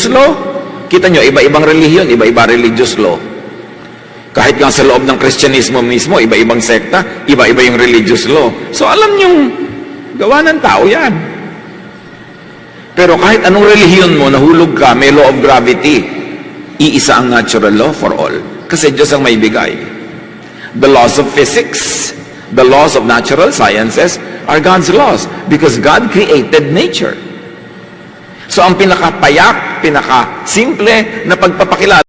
religious law, kita nyo, iba-ibang relihiyon, iba-iba religious law. Kahit nga sa loob ng Kristyanismo mismo, iba-ibang sekta, iba-iba yung religious law. So alam nyo, gawa ng tao yan. Pero kahit anong relihiyon mo, nahulog ka, may law of gravity, iisa ang natural law for all. Kasi Diyos ang may bigay. The laws of physics, the laws of natural sciences are God's laws because God created nature. So ang pinakapayak, pinakasimple na pagpapakilala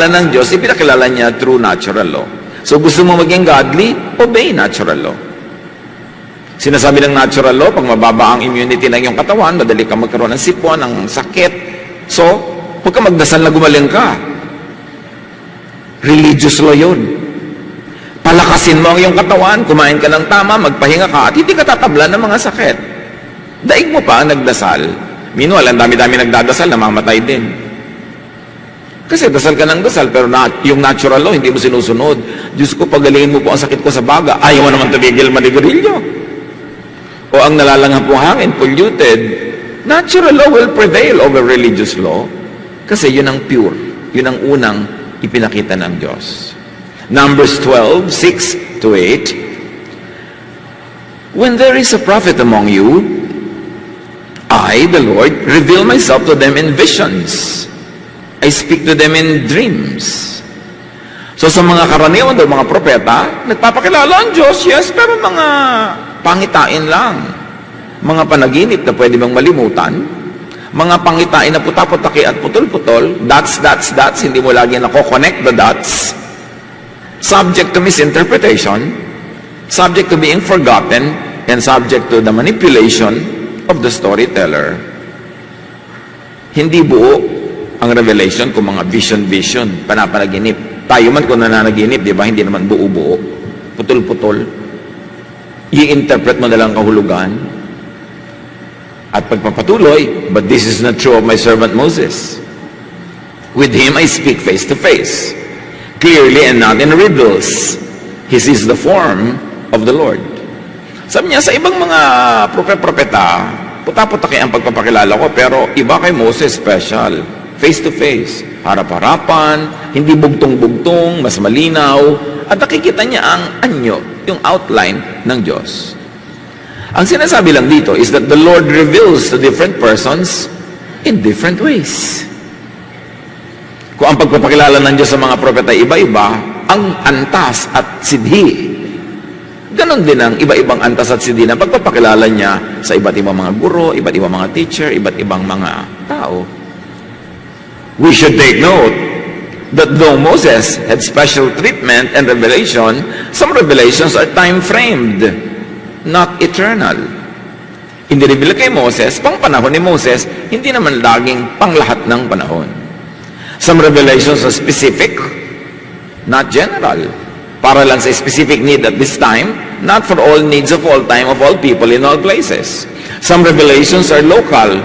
ng Diyos, ipinakilala niya through natural law. So gusto mo maging godly, obey natural law. Sinasabi ng natural law, pag mababa ang immunity ng iyong katawan, madali ka magkaroon ng sipon, ng sakit. So, huwag ka magdasal na gumaling ka. Religious law yun. Palakasin mo ang iyong katawan, kumain ka ng tama, magpahinga ka, at hindi ka tatablan ng mga sakit. Daig mo pa ang nagdasal. Meanwhile, ang dami-dami nagdadasal, namamatay din. Kasi dasal ka ng dasal, pero yung natural law, hindi mo sinusunod. Diyos ko, pagalingin mo po ang sakit ko sa baga. Ayaw mo naman tumigil manigarilyo. O ang nalalanghap pong hangin, polluted. Natural law will prevail over religious law. Kasi yun ang pure. Yun ang unang ipinakita ng Diyos. Numbers 12, 6 to 8. When there is a prophet among you, I, the Lord, reveal myself to them in visions. I speak to them in dreams. So sa mga karaniwan daw, mga propeta, nagpapakilala ang Diyos, yes, pero mga pangitain lang. Mga panaginip na pwede bang malimutan. Mga pangitain na putaputaki at putol-putol, dots, hindi mo lagi nako-connect the dots. Subject to misinterpretation, subject to being forgotten, and subject to the manipulation of the storyteller. Hindi buo ang revelation kung mga vision, panapanaginip. Tayo man kung nananaginip, di ba, hindi naman buo-buo. Putol-putol. I-interpret mo na lang kahulugan. At pagpapatuloy, but this is not true of my servant Moses. With him I speak face to face, clearly and not in riddles. He sees the form of the Lord. Sabi niya, sa ibang mga propeta, puta-putaki ang pagpapakilala ko, pero iba kay Moses special. Face to face, harap-harapan, hindi bugtong-bugtong, mas malinaw, at nakikita niya ang anyo, yung outline ng Diyos. Ang sinasabi lang dito is that the Lord reveals to different persons in different ways. Kung ang pagpapakilala ng Diyos sa mga propeta ay iba-iba, ang antas at sidhi, ganon din ang iba-ibang antas at sidhi na pagpapakilala niya sa iba't ibang mga guro, iba't ibang mga teacher, iba't ibang mga tao. We should take note that though Moses had special treatment and revelation, some revelations are time-framed, not eternal. Inireveal kay Moses, pang panahon ni Moses, hindi naman laging pang lahat ng panahon. Some revelations are specific, not general. Para lang sa specific need at this time, not for all needs of all time, of all people, in all places. Some revelations are local,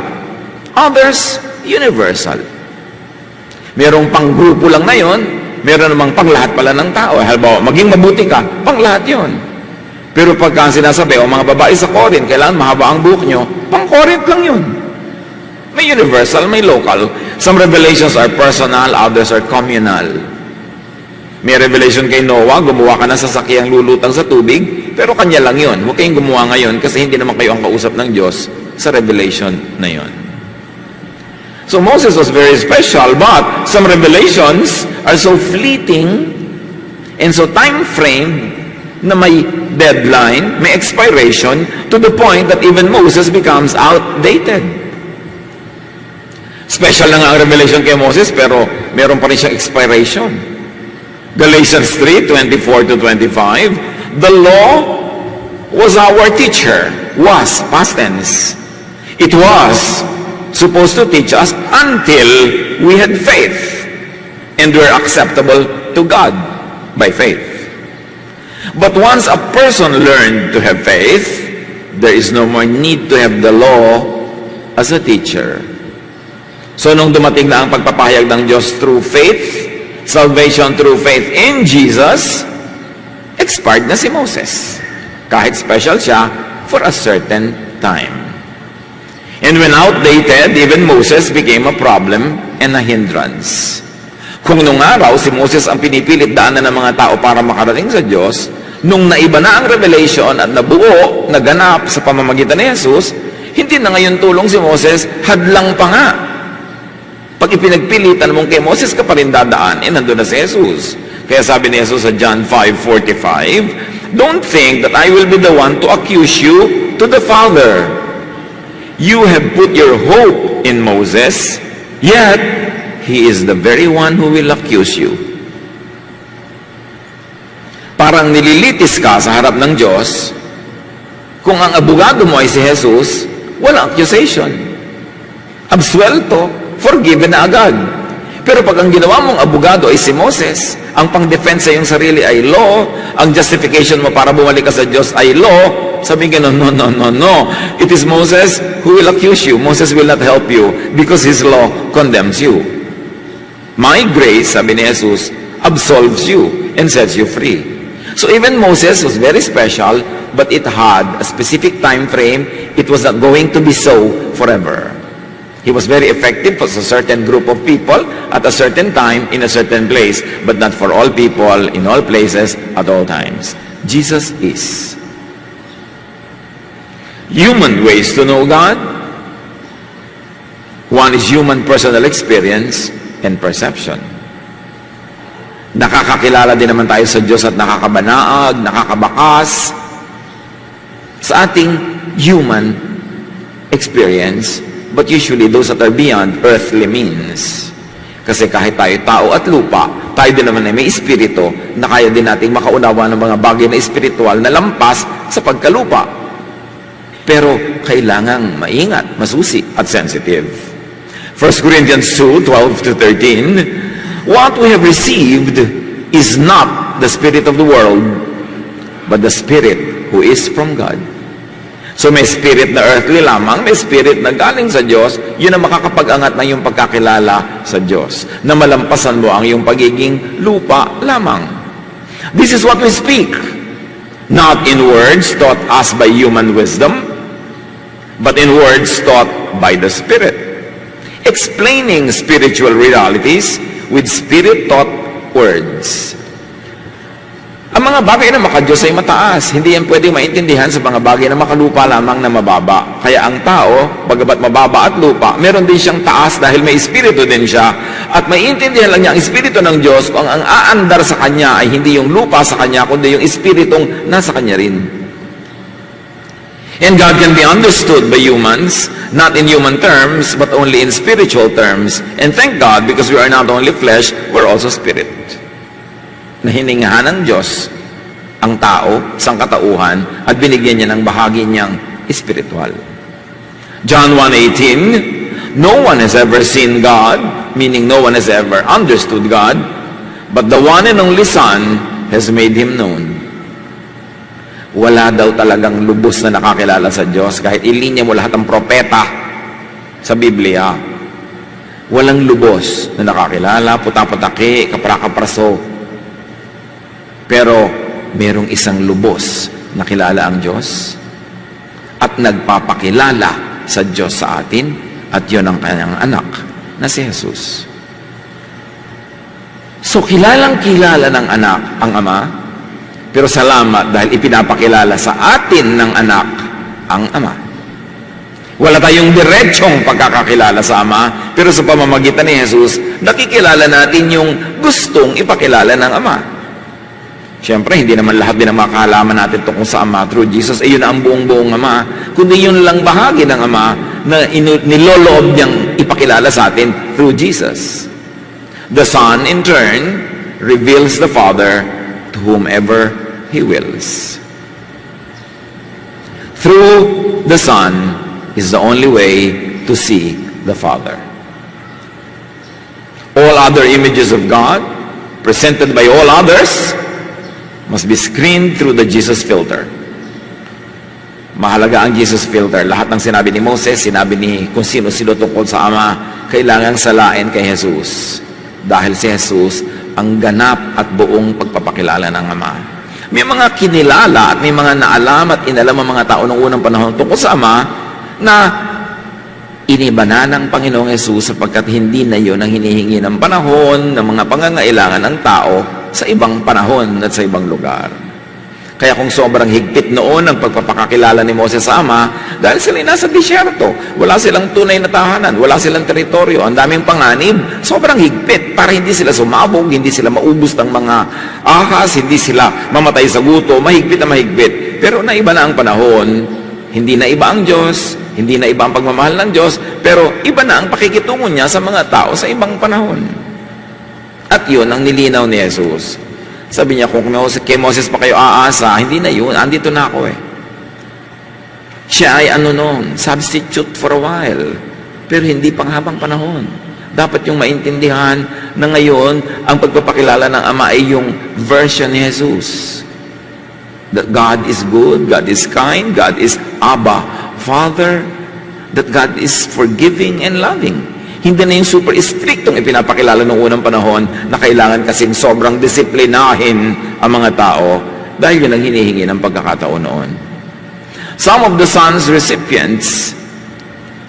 others universal. Merong pang grupo lang na yun, meron namang pang lahat pala ng tao. Halimbawa, maging mabuti ka, pang lahat yun. Pero pagka sinasabi, mga babae sa Corinth, kailangan mahaba ang buhok nyo, pang Corinth lang yun. May universal, may local. Some revelations are personal, others are communal. May revelation kay Noah, gumawa ka ng sasakyang lulutang sa tubig, pero kanya lang yun. Huwag kayong gumawa ngayon kasi hindi naman kayo ang kausap ng Diyos sa revelation na yun. So Moses was very special, but some revelations are so fleeting and so time-framed na may deadline, may expiration, to the point that even Moses becomes outdated. Special na nga ang revelation kay Moses, pero meron pa rin siyang expiration. Galatians 3:24-25, the law was our teacher, was, past tense. It was supposed to teach us until we had faith and were acceptable to God by faith. But once a person learned to have faith, there is no more need to have the law as a teacher. So nung dumating na ang pagpapahayag ng Diyos through faith, salvation through faith in Jesus, expired na si Moses. Kahit special siya for a certain time. And when outdated, even Moses became a problem and a hindrance. Kung nung araw, si Moses ang pinipilit daanan ng mga tao para makarating sa Diyos, nung naiba na ang revelation at nabuo, naganap sa pamamagitan ni Jesus, hindi na ngayon tulong si Moses, hadlang pa nga. Pag ipinagpilitan mong kay Moses ka pa rin dadaan, nandun na si Jesus. Kaya sabi ni Jesus sa John 5:45, don't think that I will be the one to accuse you to the Father. You have put your hope in Moses, yet he is the very one who will accuse you. Parang nililitis ka sa harap ng Diyos, kung ang abogado mo ay si Jesus, walang accusation. Absuelto, forgiven na agad. Pero pag ang ginawa mong abogado ay si Moses, ang pang-defense sa iyong sarili ay law, ang justification mo para bumalik ka sa Diyos ay law, sabi nga, no. It is Moses who will accuse you. Moses will not help you because his law condemns you. My grace, sabi ni Jesus, absolves you and sets you free. So even Moses was very special, but it had a specific time frame. It was not going to be so forever. He was very effective for a certain group of people at a certain time in a certain place, but not for all people in all places at all times. Jesus is. Human ways to know God. One is human personal experience and perception. Nakakakilala din naman tayo sa Diyos at nakakabanaag, nakakabakas sa ating human experience, but usually those that are beyond earthly means. Kasi kahit tayo tao at lupa, tayo din naman ay may espiritu na kaya din nating makaunawa ng mga bagay na espiritual na lampas sa pagkalupa. Pero kailangang maingat, masusi at sensitive. 1 Corinthians 2:12-13, what we have received is not the spirit of the world, but the Spirit who is from God. So may spirit na earthly lamang, may spirit na galing sa Diyos, yun ang makakapag-angat na yung pagkakilala sa Diyos, na malampasan mo ang yung pagiging lupa lamang. This is what we speak, not in words taught us by human wisdom, but in words taught by the Spirit, explaining spiritual realities with Spirit-taught words. Ang mga bagay na makadiyos ay mataas. Hindi yan pwedeng maintindihan sa mga bagay na makalupa lamang na mababa. Kaya ang tao, bagamat mababa at lupa, meron din siyang taas dahil may espiritu din siya. At maiintindihan lang niya ang espiritu ng Diyos kung ang aandar sa kanya ay hindi yung lupa sa kanya, kundi yung espiritong nasa kanya rin. And God can be understood by humans, not in human terms, but only in spiritual terms. And thank God, because we are not only flesh, we're also spirit. Na hiningahan ng Diyos ang tao, sangkatauhan, at binigyan niya ng bahagi niyang espiritual. John 1:18, no one has ever seen God, meaning no one has ever understood God, but the one and only Son has made Him known. Wala daw talagang lubos na nakakilala sa Diyos, kahit ilinya mo lahat ng propeta sa Biblia. Walang lubos na nakakilala, puta-putaki, kapra-kapraso. Pero merong isang lubos na kilala ang Diyos at nagpapakilala sa Diyos sa atin, at yun ang kanyang anak na si Jesus. So kilalang kilala ng anak ang Ama, pero salamat dahil ipinapakilala sa atin ng anak ang Ama. Wala tayong diretsong pagkakakilala sa Ama, pero sa pamamagitan ni Jesus, nakikilala natin yung gustong ipakilala ng Ama. Siyempre, hindi naman lahat din ang makakalaman natin tungkol sa Ama through Jesus. Yun ang buong-buong Ama. Kundi yun lang bahagi ng Ama na niloloob niyang ipakilala sa atin through Jesus. The Son, in turn, reveals the Father to whomever He wills. Through the Son is the only way to see the Father. All other images of God, presented by all others, must be screened through the Jesus filter. Mahalaga ang Jesus filter. Lahat ng sinabi ni Moses, sinabi ni kung sino-sino tungkol sa Ama, kailangang salain kay Jesus. Dahil si Jesus ang ganap at buong pagpapakilala ng Ama. May mga kinilala at may mga naalam at inalam ang mga tao ng unang panahon tungkol sa Ama na iniba na ng Panginoong Jesus sapagkat hindi na yun ang hinihingi ng panahon ng mga pangangailangan ng tao sa ibang panahon at sa ibang lugar. Kaya kung sobrang higpit noon ang pagpapakakilala ni Moses sa Ama, dahil sila nasa disyerto, wala silang tunay na tahanan, wala silang teritoryo, ang daming panganib, sobrang higpit para hindi sila sumabog, hindi sila maubos ng mga ahas, hindi sila mamatay sa guto, mahigpit na mahigpit. Pero naiba na ang panahon, hindi na iba ang Diyos, hindi na iba ang pagmamahal ng Diyos, pero iba na ang pakikitungo niya sa mga tao sa ibang panahon. At yun ang nilinaw ni Jesus. Sabi niya, kung kay Moses pa kayo aasa, hindi na yun, andito na ako eh. Siya ay substitute for a while, pero hindi panghabang panahon. Dapat yung maintindihan na ngayon, ang pagpapakilala ng Ama ay yung version ni Jesus. That God is good, God is kind, God is Abba, Father, that God is forgiving and loving. Hindi na yung super strictong ipinapakilala noong unang panahon na kailangan kasing sobrang disiplinahin ang mga tao dahil yun ang hinihingi ng pagkakataon noon. Some of the Son's recipients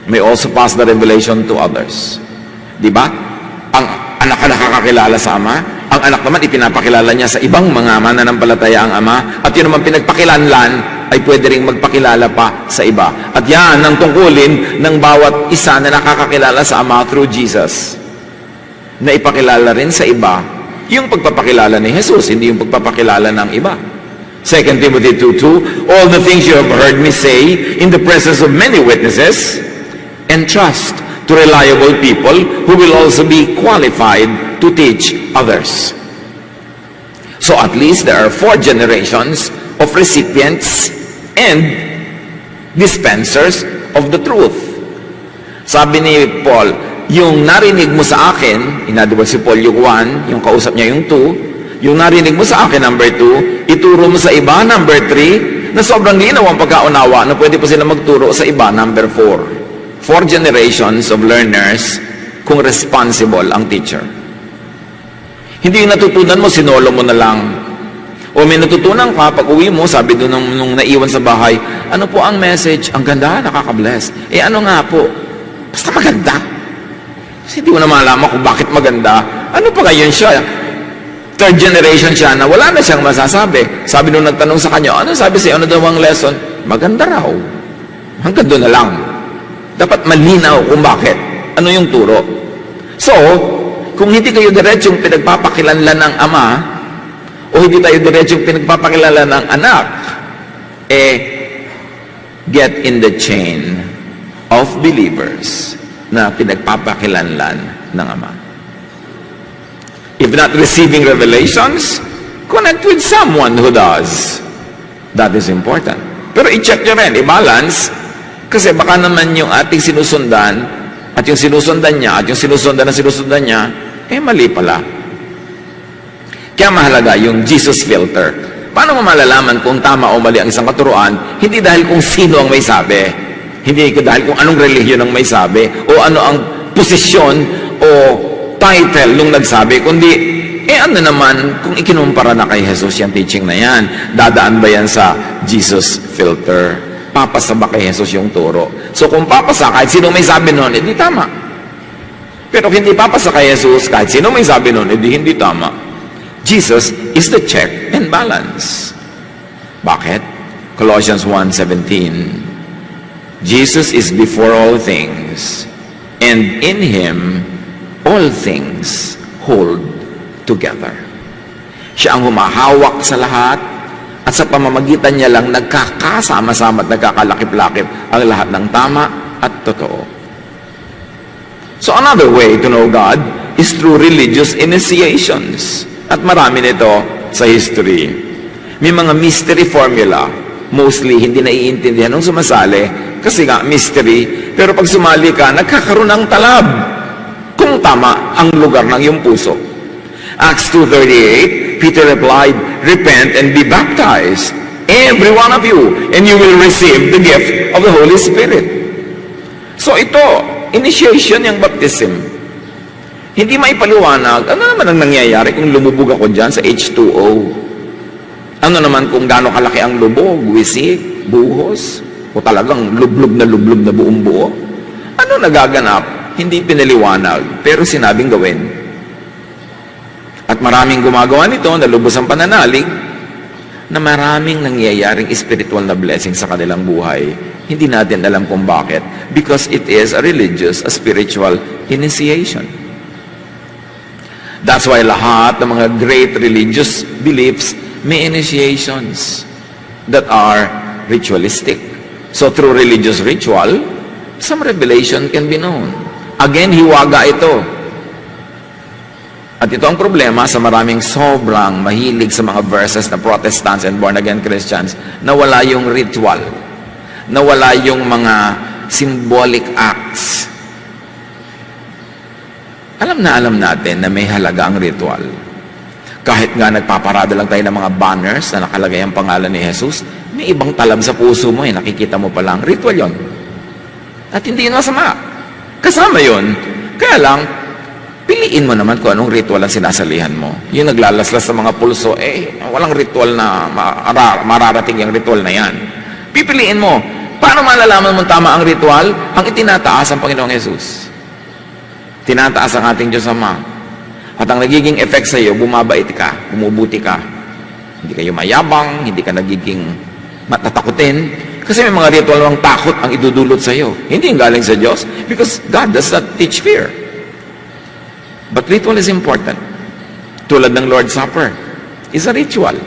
may also pass the revelation to others. Diba? Ang anak na nakakakilala sa Ama, ang anak naman ipinapakilala niya sa ibang mga mananampalataya ang Ama, at yun naman pinagpakilanlan ay pwede ring magpakilala pa sa iba. At yan ang tungkulin ng bawat isa na nakakakilala sa Ama through Jesus. Na ipakilala rin sa iba yung pagpapakilala ni Jesus, hindi yung pagpapakilala ng iba. 2 Timothy 2:2, all the things you have heard me say in the presence of many witnesses, entrust to reliable people who will also be qualified to teach others. So at least there are 4 generations of recipients and dispensers of the truth. Sabi ni Paul, yung narinig mo sa akin, in other words, si Paul yung 1, yung kausap niya yung 2, yung narinig mo sa akin, number 2, ituro mo sa iba, number 3, na sobrang linaw ang pagkaunawa na pwede pa sila magturo sa iba, number 4. 4 generations of learners kung responsible ang teacher. Hindi yung natutunan mo, sinolo mo na lang. O may natutunan ka, pag uwi mo, sabi doon nung naiwan sa bahay, ano po ang message? Ang ganda, nakaka-bless. Ano nga po? Basta maganda. Kasi hindi mo na malaman kung bakit maganda. Ano pa ngayon siya? third generation siya na wala na siyang masasabi. Sabi nung nagtanong sa kanya, ano sabi sa'yo? Ano daw ang lesson? Maganda raw. Hanggang doon na lang. Dapat malinaw kung bakit. Ano yung turo. So, kung hindi kayo diretsong pinagpapakilanlan ng ama, o hindi tayo diretsong pinagpapakilanlan ng anak, get in the chain of believers na pinagpapakilanlan ng ama. If not receiving revelations, connect with someone who does. That is important. Pero i-check nyo rin, i-balance, kasi baka naman yung ating sinusundan, at yung sinusundan niya, at yung sinusundan niya, mali pala. Kaya mahalaga yung Jesus filter. Paano mo malalaman kung tama o mali ang isang katuruan? Hindi dahil kung sino ang may sabi. Hindi dahil kung anong relihiyon ang may sabi, o ano ang posisyon o title nung nagsabi, kundi, ano naman kung ikinumpara na kay Jesus yung teaching na yan? Dadaan ba yan sa Jesus filter? Papasa ba kay Jesus yung turo? So kung papasa, kahit sino may sabi nun, edi tama. Pero kung hindi papasa kay Jesus, kahit sino may sabi nun, edi hindi tama. Jesus is the check and balance. Bakit? Colossians 1:17. Jesus is before all things, and in Him all things hold together. Siya ang humahawak sa lahat, at sa pamamagitan niya lang nagkakasama-sama at nagkakalakip-lakip ang lahat ng tama at totoo. So another way to know God is through religious initiations. At marami nito sa history. May mga mystery formula, mostly hindi naiintindihan nung sumasali, kasi nga mystery, pero pag sumali ka, nagkakaroon ng talab kung tama ang lugar ng iyong puso. Acts 2:38, Peter replied, repent and be baptized, every one of you, and you will receive the gift of the Holy Spirit. So ito, initiation yung baptism. Hindi maipaliwanag, ano naman ang nangyayari kung lumubog ako dyan sa H2O? Ano naman kung gaano kalaki ang lubog, wisik, buhos, o talagang lublob na buong buo? Ano nagaganap? Hindi pinaliwanag, pero sinabing gawin. At maraming gumagawa nito, nalubos ang pananalig, na maraming nangyayaring spiritual na blessing sa kanilang buhay. Hindi natin alam kung bakit. Because it is a religious, a spiritual initiation. That's why lahat ng mga great religious beliefs may initiations that are ritualistic. So through religious ritual, some revelation can be known. Again, hiwaga ito. At ito ang problema sa maraming sobrang mahilig sa mga verses na Protestants and born-again Christians, na wala yung ritual, na wala yung mga symbolic acts. Alam natin na may halaga ang ritual. Kahit nga nagpaparada lang tayo ng mga banners na nakalagay ang pangalan ni Jesus, may ibang talab sa puso mo, nakikita mo pa lang, ritual yon. At hindi yun masama. Kasama yun. Kaya lang, piliin mo naman kung anong ritual ang sinasalihan mo. Yung naglalaslas sa mga pulso, walang ritual na mararating yung ritual na yan. Pipiliin mo. Paano malalaman mo tama ang ritual? Ang itinataas ang Panginoong Jesus. Tinataas ang ating Diyos Ama. At ang nagiging effect sa iyo, bumabait ka, bumubuti ka. Hindi kayo mayabang, hindi ka nagiging matatakutin. Kasi may mga ritual ng takot ang idudulot sa iyo. Hindi yung galing sa Diyos, because God does not teach fear. But ritual is important. Tulad ng Lord's Supper, is a ritual.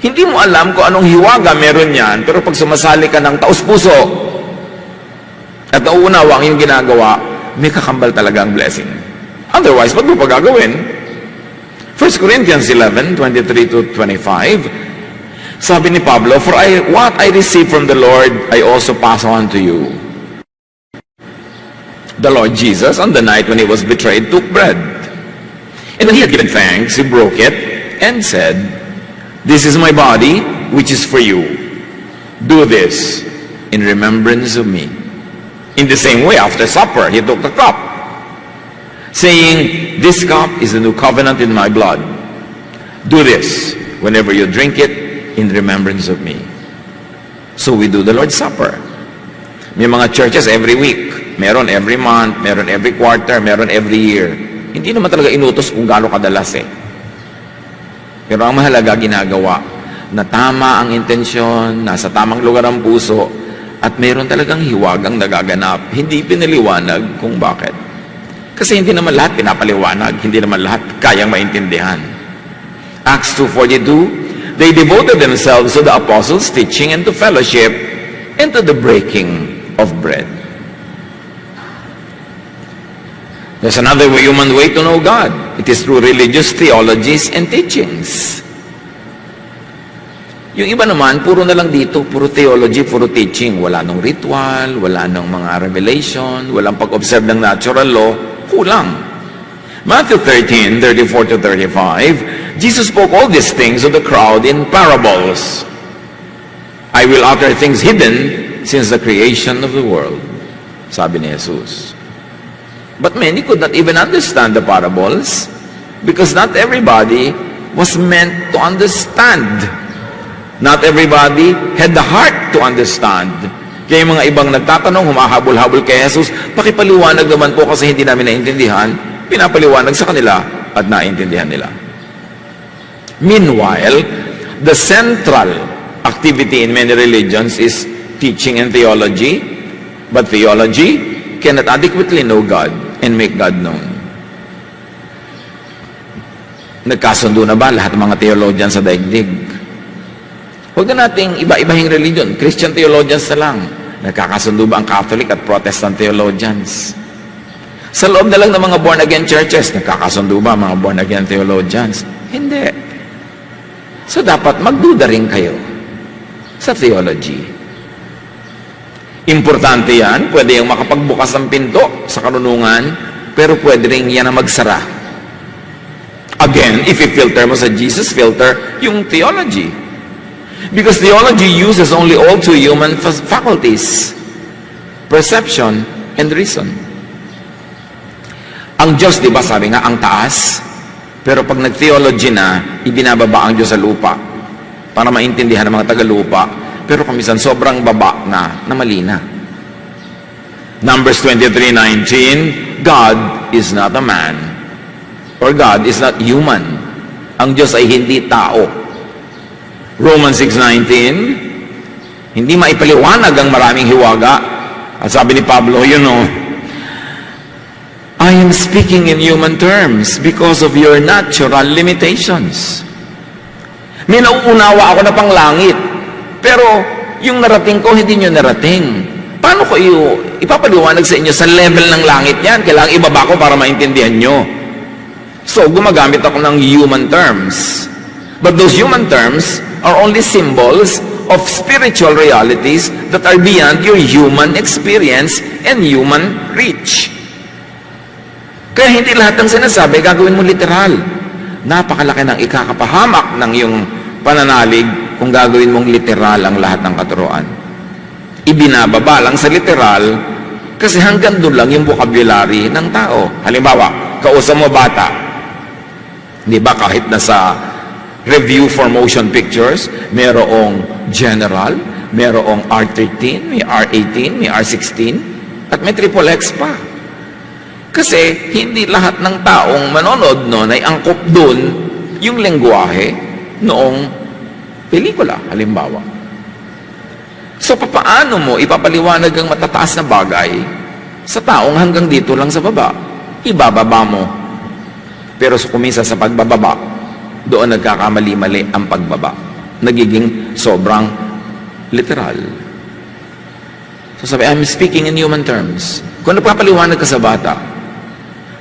Hindi mo alam kung anong hiwaga meron yan, pero pag sumasali ka ng taus-puso at nauunawa ang iyong ginagawa, may kakambal talaga ang blessing. Otherwise, ba't mo pa gagawin? 1 Corinthians 11:23-25, sabi ni Pablo, for what I received from the Lord, I also pass on to you. The Lord Jesus, on the night when he was betrayed, took bread. And when he had given thanks, he broke it and said, this is my body, which is for you. Do this in remembrance of me. In the same way, after supper, he took the cup, saying, this cup is the new covenant in my blood. Do this whenever you drink it in remembrance of me. So we do the Lord's Supper. May mga churches every week, meron every month, meron every quarter, meron every year. Hindi naman talaga inutos kung gaano kadalas Pero ang mahalaga, ginagawa na tama ang intensyon, nasa tamang lugar ang puso, at mayroon talagang hiwagang nagaganap. Hindi pinaliwanag kung bakit. Kasi hindi naman lahat pinapaliwanag, hindi naman lahat kayang maintindihan. Acts 2:42, they devoted themselves to the apostles' teaching and to fellowship and to the breaking of bread. There's another human way to know God. It is through religious theologies and teachings. Yung iba naman, puro na lang dito, puro theology, puro teaching. Wala nung ritual, wala nung mga revelation, walang pag-observe ng natural law, kulang. Matthew 13:34-35, Jesus spoke all these things to the crowd in parables. I will utter things hidden since the creation of the world. Sabi ni Jesus. But many could not even understand the parables because not everybody was meant to understand. Not everybody had the heart to understand. Kaya yung mga ibang nagtatanong, humahabol-habol kay Jesus, pakipaliwanag naman po kasi hindi namin naintindihan, pinapaliwanag sa kanila at naintindihan nila. Meanwhile, the central activity in many religions is teaching and theology, but theology cannot adequately know God and make God known. Nagkasundo na ba lahat ng mga theologians sa daigdig? Huwag na nating iba-ibahing religion. Christian theologians na lang. Nagkakasundo ba ang Catholic at Protestant theologians? Sa loob na lang ng mga born-again churches, nagkakasundo ba mga born-again theologians? Hindi. So dapat magduda rin kayo sa theology. Importante yan. Pwede yung makapagbukas ng pinto sa karunungan, pero pwede rin yan na magsara. Again, if i-filter mo sa Jesus filter, yung theology. Because theology uses only all two human faculties, perception and reason. Ang Diyos, di ba, sabi nga, ang taas, pero pag nag-theology na, ibinababa ang Diyos sa lupa para maintindihan ng mga taga-lupa, pero kamisan sobrang baba na mali na. Numbers 23:19, God is not a man, or God is not human. Ang Diyos ay hindi tao. Romans 6:19, hindi maipaliwanag ang maraming hiwaga. At sabi ni Pablo, you know, I am speaking in human terms because of your natural limitations. May nauunawa ako na panglangit, pero yung narating ko, hindi nyo narating. Paano ko ipapaliwanag sa inyo sa level ng langit yan? Kailangan ibaba ko para maintindihan nyo. So, gumagamit ako ng human terms. But those human terms are only symbols of spiritual realities that are beyond your human experience and human reach. Kaya hindi lahat ng sinasabi gagawin mo literal. Napakalaki ng ikakapahamak ng iyong pananalig kung gagawin mong literal ang lahat ng katuruan. Ibinababa lang sa literal kasi hanggang doon lang yung vocabulary ng tao. Halimbawa, kausap mo bata. Di ba kahit na sa review for motion pictures, merong general, merong R13, may R18, may R16, at may XXX pa. Kasi hindi lahat ng taong manonood noon ay angkop doon yung lengguwahe noong pelikula, halimbawa. So, papaano mo ipapaliwanag ang matataas na bagay sa taong hanggang dito lang sa baba? Ibababa mo. Pero kumisa sa pagbababa, doon nagkakamali-mali ang pagbaba. Nagiging sobrang literal. So sabi, I'm speaking in human terms. Kung nagpapaliwanag ka sa bata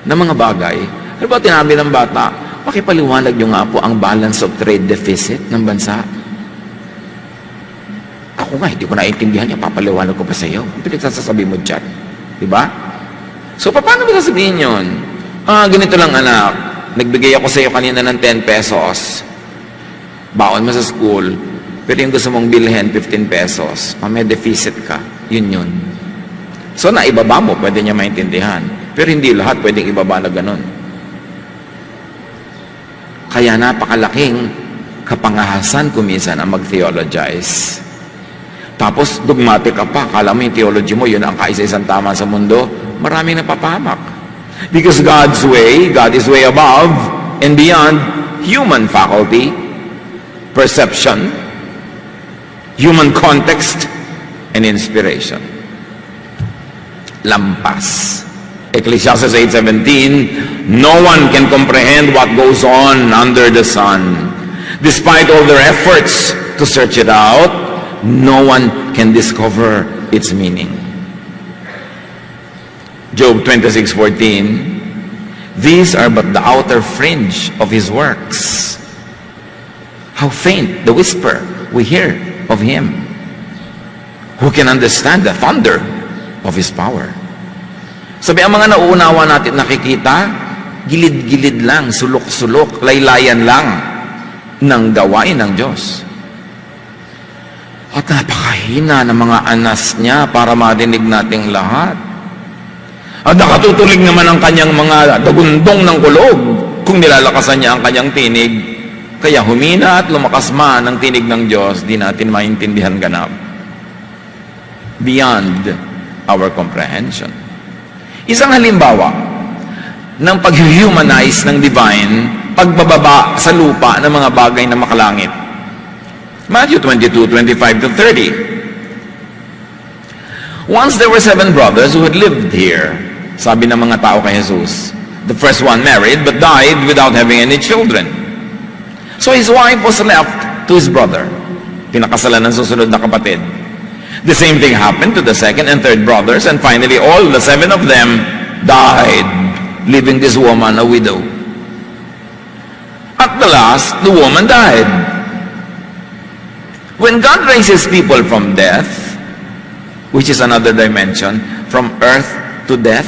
ng mga bagay, ano ba tinabi ng bata? Pakipaliwanag nyo nga po ang balance of trade deficit ng bansa. Ako nga, hindi ko naiintindihan yan. Papaliwanag ko pa sa iyo. Ang pinagsasasabi mo dyan. Diba? So, paano mo sasabihin yun? Ganito lang anak. Nagbigay ako sa iyo kanina ng 10 pesos. Baon mo sa school. Pero yung gusto mong bilhin, 15 pesos. May deficit ka. Yun. So, naibaba mo. Pwede niya maintindihan. Pero hindi lahat pwedeng ibaba na ganun. Kaya napakalaking kapangahasan kuminsan ang mag-theologize. Tapos, dogmatic ka pa. Kala mo yung theology mo, yun ang kaisa-isang tama sa mundo. Maraming napapahamak. Because God's way, God is way above and beyond human faculty, perception, human context, and inspiration. Lampas. Ecclesiastes 8:17, no one can comprehend what goes on under the sun. Despite all their efforts to search it out, no one can discover its meaning. Job 26:14, these are but the outer fringe of his works. How faint the whisper we hear of him. Who can understand the thunder of his power? Sabi, ang mga nauunawa natin nakikita, gilid-gilid lang, sulok-sulok, laylayan lang ng gawain ng Diyos. At napakahina ng mga anas niya para marinig nating lahat. At nakatutulig naman ang kanyang mga dagundong ng kulog kung nilalakasan niya ang kanyang tinig. Kaya humina at lumakas man ang tinig ng Diyos, di natin maintindihan ganap. Beyond our comprehension. Isang halimbawa ng pag-humanize ng divine, pagbababa sa lupa ng mga bagay na makalangit. Matthew 22:25-30. Once there were 7 brothers who had lived here. Sabi ng mga tao kay Jesus, the first one married but died without having any children. So his wife was left to his brother. Pinakasalan ng susunod na kapatid. The same thing happened to the second and third brothers, and finally all the 7 of them died, leaving this woman a widow. At the last, the woman died. When God raises people from death, which is another dimension, from earth to death,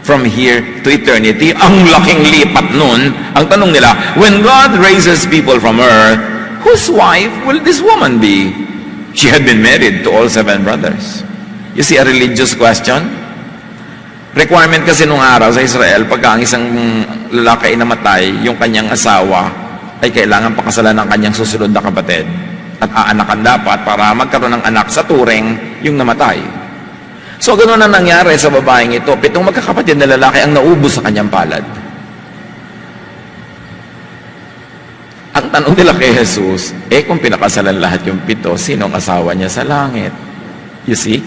from here to eternity, ang laking lipat nun. Ang tanong nila, when God raises people from earth, whose wife will this woman be? She had been married to all 7 brothers. You see, a religious question? Requirement kasi nung araw sa Israel, pagka ang isang lalaki ay namatay, yung kanyang asawa ay kailangan pakasalan ng kanyang susunod na kapatid. At aanakan dapat para magkaroon ng anak sa turing yung namatay. So, ganoon na nangyari sa babaeng ito. 7 magkakapatid na lalaki ang naubos sa kanyang palad. Ang tanong nila kay Jesus, kung pinakasalan lahat yung 7, sinong asawa niya sa langit? You see?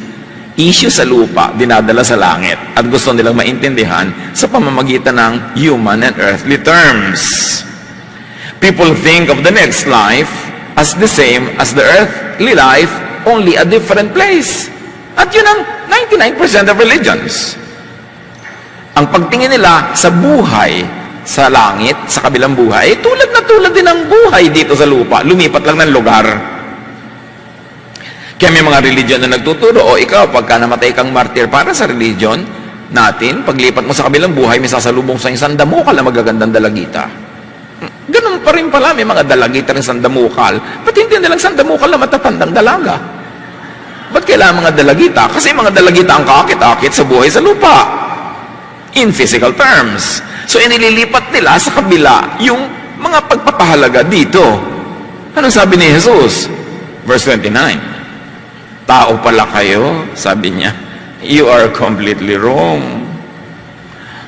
Issue sa lupa, dinadala sa langit. At gusto nilang maintindihan sa pamamagitan ng human and earthly terms. People think of the next life as the same as the earthly life, only a different place. At yun ang 99% of religions. Ang pagtingin nila sa buhay sa langit, sa kabilang buhay, tulad na tulad din ng buhay dito sa lupa. Lumipat lang ng lugar. Kaya may mga religion na nagtuturo, ikaw, pagka namatay kang martyr para sa religion natin, paglipat mo sa kabilang buhay, may sasalubong sa isang damukal na magagandang dalagita. Ganun pa rin pala, may mga dalagita rin sandamukal. Ba't hindi nilang sandamukal na matatandang dalaga? Ba't kailangan mga dalagita? Kasi mga dalagita ang kaakit-akit sa buhay sa lupa. In physical terms. So, inililipat nila sa kabila yung mga pagpapahalaga dito. Anong sabi ni Jesus? Verse 29. Tao pala kayo, sabi niya. You are completely wrong.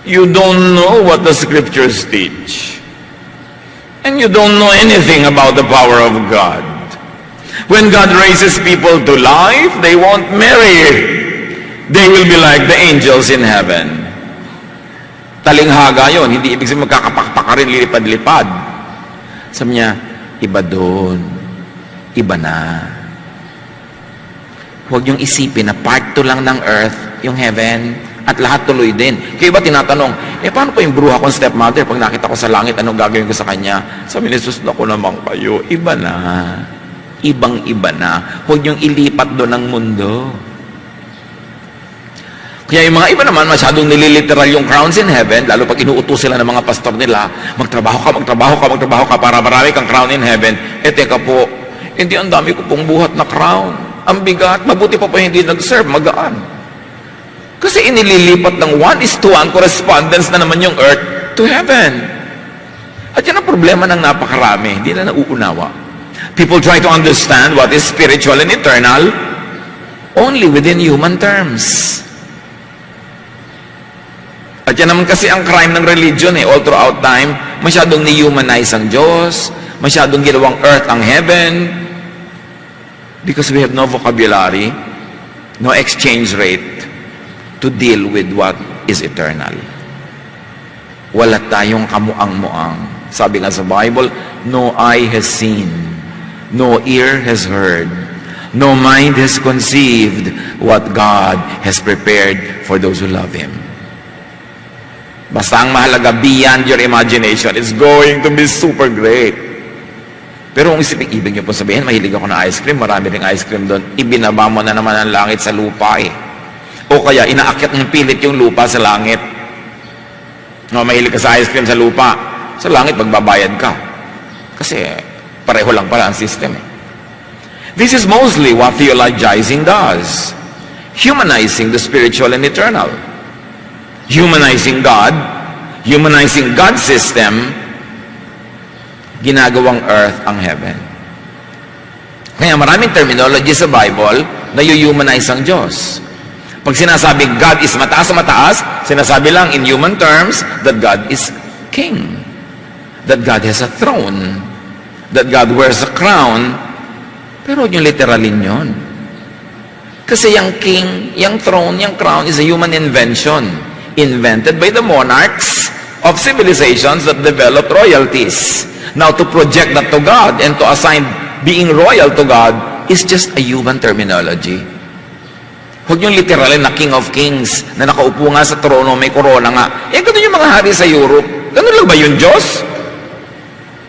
You don't know what the scriptures teach. And you don't know anything about the power of God. When God raises people to life, they won't marry. They will be like the angels in heaven. Talinghaga yon, hindi ibig sabihin magkakapakpak ka rin, lilipad-lipad. Sabi niya, iba doon. Iba na. Huwag niyong isipin na part 2 lang ng earth, yung heaven, at lahat tuloy din. Kaya iba tinatanong, paano pa yung bruha kong stepmother pag nakita ko sa langit, anong gagawin ko sa kanya? Sabi ni Jesus, naku naman kayo, iba na. Ibang-iba na. Huwag niyong ilipat doon ang mundo. Kaya yung mga iba naman, masyadong nililiteral yung crowns in heaven, lalo pag inuutos sila ng mga pastor nila, magtrabaho ka para marami kang crown in heaven. Teka po, hindi ang dami ko pong buhat na crown. Ang bigat, mabuti pa hindi nag-serve, magaan. Kasi inililipat ng 1:1 correspondence na naman yung earth to heaven. At yan ang problema ng napakarami, hindi na nauunawa. People try to understand what is spiritual and eternal only within human terms. At yan naman kasi ang crime ng religion all throughout time, masyadong ni-humanize ang Diyos, masyadong ginawang earth ang heaven, because we have no vocabulary, no exchange rate to deal with what is eternal. Wala tayong kamuang-muang. Sabi nga sa Bible, no eye has seen, no ear has heard, no mind has conceived what God has prepared for those who love Him. Basta ang mahalaga, beyond your imagination, it's going to be super great. Pero kung ibig niyo po sabihin, mahilig ako na ice cream, marami ring ice cream doon, ibinaba mo na naman ang langit sa lupa eh. O kaya, inaakyat ng pilit yung lupa sa langit. No, mahilig ka sa ice cream sa lupa, sa langit magbabayad ka. Kasi pareho lang pala ang system eh. This is mostly what theologizing does. Humanizing the spiritual and eternal. Humanizing God, humanizing God's system, ginagawang earth ang heaven. Kaya maraming terminology sa Bible na humanize ang Diyos. Pag sinasabing God is mataas sa mataas, sinasabi lang in human terms that God is king. That God has a throne. That God wears a crown. Pero yung literalin yun. Kasi yung king, yung throne, yung crown is a human invention. Invented by the monarchs of civilizations that developed royalties. Now, to project that to God and to assign being royal to God is just a human terminology. Huwag yung literalin na King of Kings na nakaupo nga sa trono, may corona nga. Eh, ganun yung mga hari sa Europe. Ganun lang ba yung Diyos?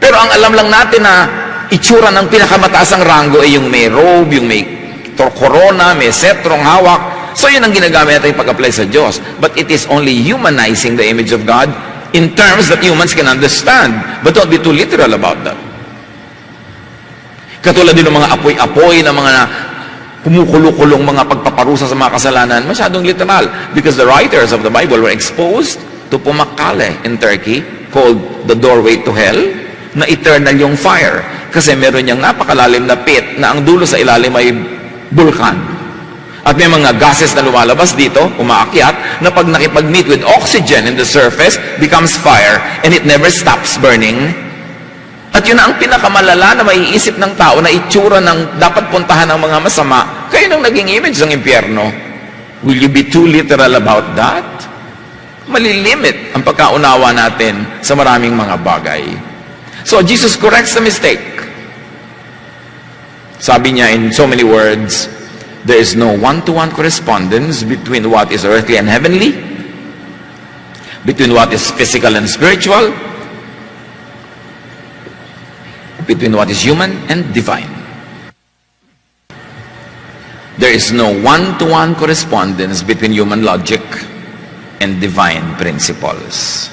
Pero ang alam lang natin na itsura ng pinakamataasang rango ay yung may robe, yung may corona, may setrong hawak. So yun ang ginagamit natin pag-apply sa Diyos. But it is only humanizing the image of God in terms that humans can understand. But don't be too literal about that. Katulad din ng mga apoy-apoy na mga kumukulo-kulong mga pagpaparusa sa mga kasalanan, masyadong literal. Because the writers of the Bible were exposed to Pumakkale in Turkey, called the doorway to hell, na eternal yung fire. Kasi meron niyang napakalalim na pit na ang dulo sa ilalim ay bulkan. At may mga gases na lumalabas dito, umaakyat, na pag nakipag-meet with oxygen in the surface, becomes fire, and it never stops burning. At yun ang pinakamalala na maiisip ng tao na itsura ng dapat puntahan ng mga masama, kayo nang naging image ng impyerno. Will you be too literal about that? Malilimit ang pagkaunawa natin sa maraming mga bagay. So, Jesus corrects the mistake. Sabi niya in so many words, there is no one-to-one correspondence between what is earthly and heavenly, between what is physical and spiritual, between what is human and divine. There is no one-to-one correspondence between human logic and divine principles.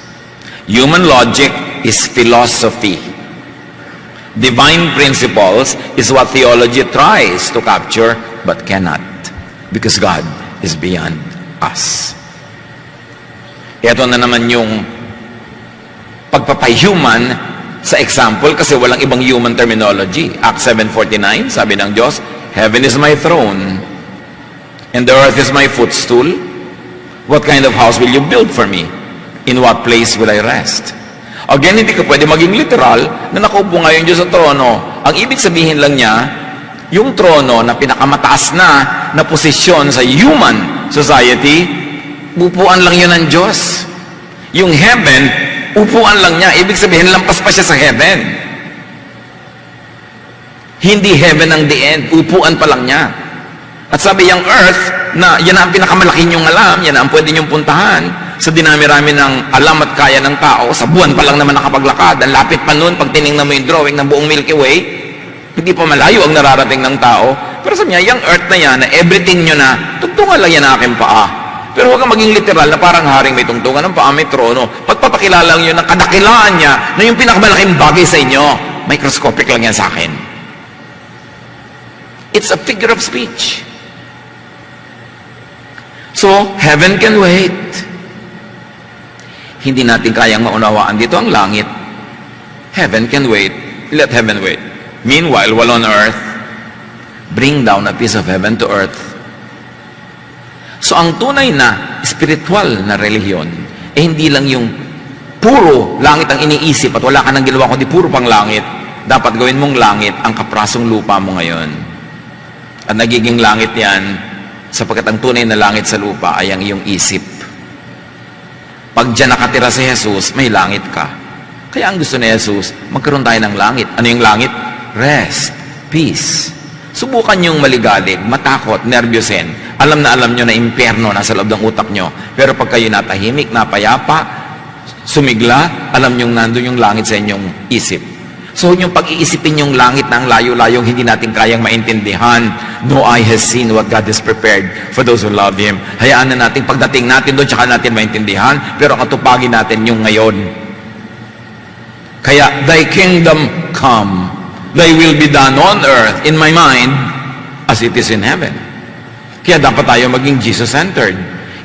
Human logic is philosophy. Divine principles is what theology tries to capture but cannot, because God is beyond us. Ito na naman yung pagpapahuman sa example, kasi walang ibang human terminology. Acts 7:49, sabi ng Diyos, heaven is my throne, and the earth is my footstool. What kind of house will you build for me? In what place will I rest? Again, hindi ka pwede maging literal na nakaupo nga yung Diyos sa trono. Ang ibig sabihin lang niya, yung trono na pinakamataas na posisyon sa human society, upuan lang yun ng Diyos. Yung heaven, upuan lang niya. Ibig sabihin, lampas pa siya sa heaven. Hindi heaven ang the end. Upuan pa lang niya. At sabi yung earth, na yan ang pinakamalaki niyong alam, yan ang pwede niyong puntahan, sa dinami-rami ng alam at kaya ng tao, sa buwan pa lang naman nakapaglakad. Ang lapit pa nun, pag tinignan mo yung drawing ng buong Milky Way, hindi pa malayo ang nararating ng tao. Pero sabi niya, yung earth na yan, na everything nyo na, tugtungan lang yan ang aking paa. Pero huwag kang maging literal na parang haring may tungtungan ng paa, may trono. Pagpapakilala nyo ng kadakilaan niya na yung pinakamalaking bagay sa inyo, microscopic lang yan sa akin. It's a figure of speech. So, heaven can wait. Hindi natin kayang maunawaan dito ang langit. Heaven can wait. Let heaven wait. Meanwhile, while on earth, bring down a piece of heaven to earth. So ang tunay na spiritual na relihiyon, hindi lang yung puro langit ang iniisip at wala ka nang ginawa kundi puro pang langit, dapat gawin mong langit ang kaprasong lupa mo ngayon. At nagiging langit yan sapagkat ang tunay na langit sa lupa ay ang iyong isip. Pag dyan nakatira si Jesus, may langit ka. Kaya ang gusto ni Jesus, magkaroon tayo ng langit. Ano yung langit? Rest, peace. Subukan yung maligalig, matakot, nervyosin. Alam nyo na impyerno nasa loob ng utak nyo. Pero pag kayo natahimik, napayapa, sumigla, alam nyo nandun yung langit sa inyong isip. So yung pag-iisipin yung langit na ang layo-layong hindi natin kayang maintindihan. No eye has seen what God has prepared for those who love Him. Hayaan na natin pagdating natin doon, tsaka natin maintindihan. Pero ang atupagin natin yung ngayon. Kaya, Thy kingdom come. Thy will be done on earth, in my mind, as it is in heaven. Kaya dapat tayo maging Jesus-centered.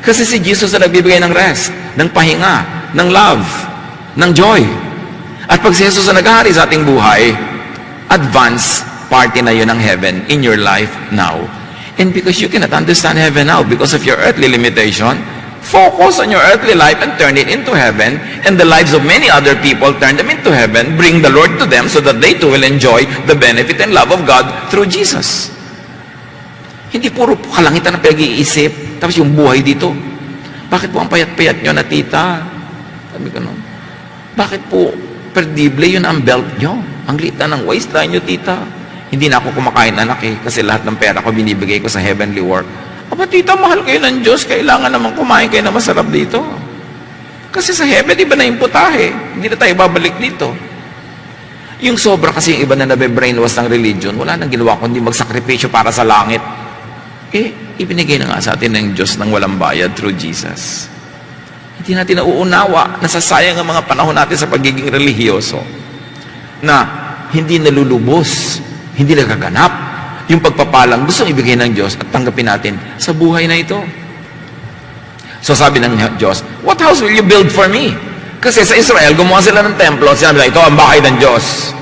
Kasi si Jesus na nagbibigay ng rest, ng pahinga, ng love, ng joy. At pag si Jesus na naghahari sa ating buhay, advance party na yun ng heaven in your life now. And because you cannot understand heaven now because of your earthly limitation, focus on your earthly life and turn it into heaven, and the lives of many other people, turn them into heaven, bring the Lord to them so that they too will enjoy the benefit and love of God through Jesus. Hindi puro kalangitan na pag-iisip, tapos yung buhay dito. Bakit po ang payat-payat nyo na tita? Sabi ko no. Bakit po perdible yun ang belt nyo? Ang liit na ng waistline nyo, tita. Hindi na ako kumakain anak kasi lahat ng pera ko binibigay ko sa heavenly work. Aba tita, mahal kayo ng Diyos, kailangan naman kumain kayo na masarap dito. Kasi sa heaven, iba na yung putahe. Hindi na tayo babalik dito. Yung sobra kasi yung iba na nabe-brainwash ng religion, wala nang ginawa kundi magsakripisyo para sa langit. Ibinigay na nga sa atin ng Diyos ng walang bayad through Jesus. Hindi natin nauunawa, nasasayang ang mga panahon natin sa pagiging relihiyoso na hindi nalulubos, hindi nagaganap yung pagpapalang gustong ibigay ng Diyos at tanggapin natin sa buhay na ito. So sabi ng Diyos, what house will you build for me? Kasi sa Israel, gumawa sila ng templo at sinabi nila, ito ang bahay ng Diyos.